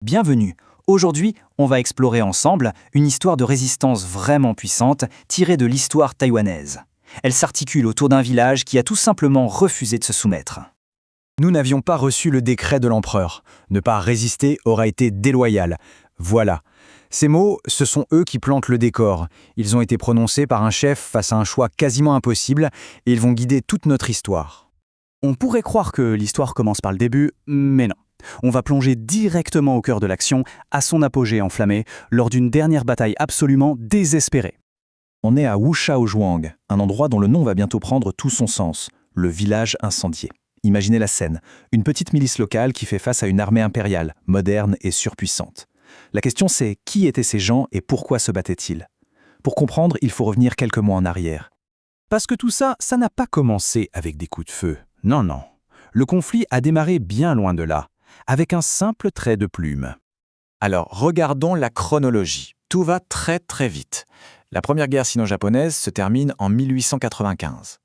Bienvenue. Aujourd'hui, on va explorer ensemble une histoire de résistance vraiment puissante tirée de l'histoire taïwanaise. Elle s'articule autour d'un village qui a tout simplement refusé de se soumettre. Nous n'avions pas reçu le décret de l'empereur. Ne pas résister aurait été déloyal. Voilà. Ces mots, ce sont eux qui plantent le décor. Ils ont été prononcés par un chef face à un choix quasiment impossible et ils vont guider toute notre histoire. On pourrait croire que l'histoire commence par le début, mais non. On va plonger directement au cœur de l'action, à son apogée enflammé, lors d'une dernière bataille absolument désespérée. On est à Wushaozhuang, un endroit dont le nom va bientôt prendre tout son sens, le village incendié. Imaginez la scène, une petite milice locale qui fait face à une armée impériale, moderne et surpuissante. La question c'est, qui étaient ces gens et pourquoi se battaient-ils? Pour comprendre, il faut revenir quelques mois en arrière. Parce que tout ça, ça n'a pas commencé avec des coups de feu. Non, non. Le conflit a démarré bien loin de là, avec un simple trait de plume. Alors, regardons la chronologie. Tout va très très vite. La première guerre sino-japonaise se termine en 1895.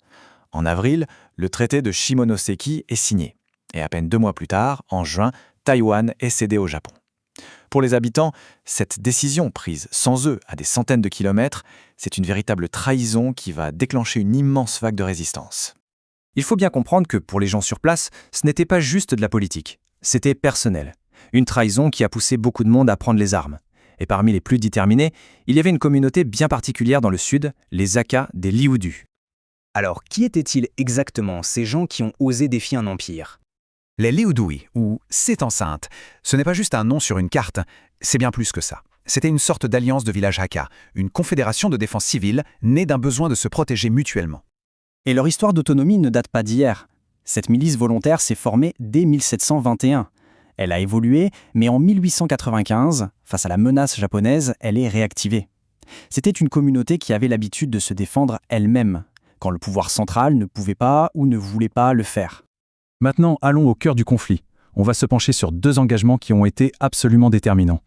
En avril, le traité de Shimonoseki est signé. Et à peine 2 mois plus tard, en juin, Taïwan est cédé au Japon. Pour les habitants, cette décision prise sans eux à des centaines de kilomètres, c'est une véritable trahison qui va déclencher une immense vague de résistance. Il faut bien comprendre que pour les gens sur place, ce n'était pas juste de la politique. C'était personnel. Une trahison qui a poussé beaucoup de monde à prendre les armes. Et parmi les plus déterminés, il y avait une communauté bien particulière dans le sud, les Aka des Liudu. Alors, qui étaient-ils exactement, ces gens qui ont osé défier un empire? Les Liudui, ou C'est enceinte, ce n'est pas juste un nom sur une carte, c'est bien plus que ça. C'était une sorte d'alliance de villages Aka, une confédération de défense civile née d'un besoin de se protéger mutuellement. Et leur histoire d'autonomie ne date pas d'hier. Cette milice volontaire s'est formée dès 1721. Elle a évolué, mais en 1895, face à la menace japonaise, elle est réactivée. C'était une communauté qui avait l'habitude de se défendre elle-même, quand le pouvoir central ne pouvait pas ou ne voulait pas le faire. Maintenant, allons au cœur du conflit. On va se pencher sur 2 engagements qui ont été absolument déterminants.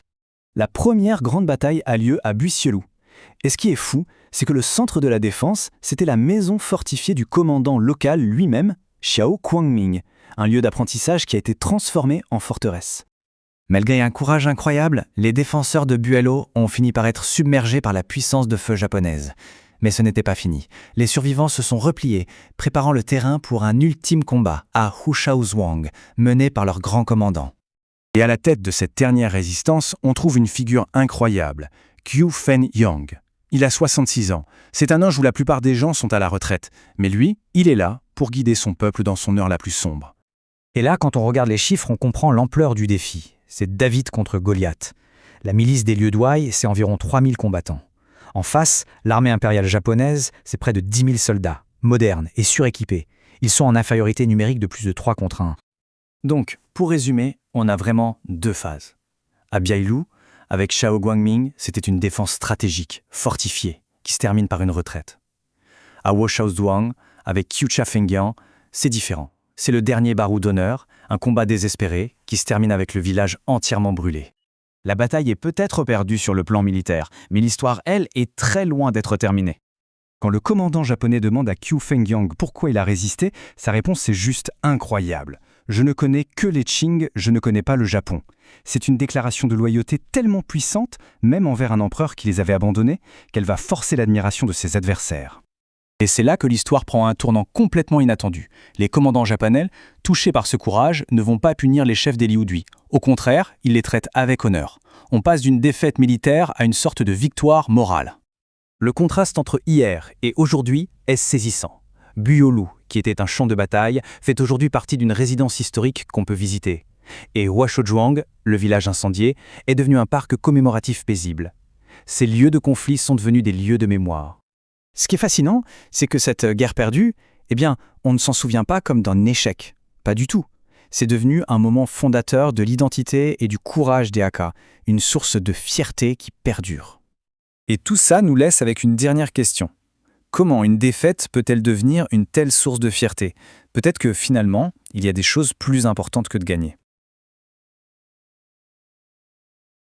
La première grande bataille a lieu à Buissielou. Et ce qui est fou, c'est que le centre de la défense, c'était la maison fortifiée du commandant local lui-même, Xiao Guangming, un lieu d'apprentissage qui a été transformé en forteresse. Malgré un courage incroyable, les défenseurs de Buelo ont fini par être submergés par la puissance de feu japonaise. Mais ce n'était pas fini. Les survivants se sont repliés, préparant le terrain pour un ultime combat à Wushaozhuang, mené par leur grand commandant. Et à la tête de cette dernière résistance, on trouve une figure incroyable, Qiu Fenyang. Il a 66 ans. C'est un âge où la plupart des gens sont à la retraite. Mais lui, il est là pour guider son peuple dans son heure la plus sombre. Et là, quand on regarde les chiffres, on comprend l'ampleur du défi. C'est David contre Goliath. La milice des Liuduai, c'est environ 3000 combattants. En face, l'armée impériale japonaise, c'est près de 10 000 soldats, modernes et suréquipés. Ils sont en infériorité numérique de plus de 3 contre 1. Donc, pour résumer, on a vraiment 2 phases. À Biailou, avec Xiao Guangming, c'était une défense stratégique, fortifiée, qui se termine par une retraite. À Wushaozhuang, avec Qiu Fengyan, c'est différent. C'est le dernier barreau d'honneur, un combat désespéré, qui se termine avec le village entièrement brûlé. La bataille est peut-être perdue sur le plan militaire, mais l'histoire, elle, est très loin d'être terminée. Quand le commandant japonais demande à Qiu Fengyan pourquoi il a résisté, sa réponse est juste incroyable. « Je ne connais que les Qing, je ne connais pas le Japon ». C'est une déclaration de loyauté tellement puissante, même envers un empereur qui les avait abandonnés, qu'elle va forcer l'admiration de ses adversaires. Et c'est là que l'histoire prend un tournant complètement inattendu. Les commandants japonais, touchés par ce courage, ne vont pas punir les chefs des Liuduis. Au contraire, ils les traitent avec honneur. On passe d'une défaite militaire à une sorte de victoire morale. Le contraste entre hier et aujourd'hui est saisissant. Buiolu, qui était un champ de bataille, fait aujourd'hui partie d'une résidence historique qu'on peut visiter. Et Wushaozhuang, le village incendié, est devenu un parc commémoratif paisible. Ces lieux de conflit sont devenus des lieux de mémoire. Ce qui est fascinant, c'est que cette guerre perdue, on ne s'en souvient pas comme d'un échec. Pas du tout. C'est devenu un moment fondateur de l'identité et du courage des Aka, une source de fierté qui perdure. Et tout ça nous laisse avec une dernière question. Comment une défaite peut-elle devenir une telle source de fierté? Peut-être que finalement, il y a des choses plus importantes que de gagner.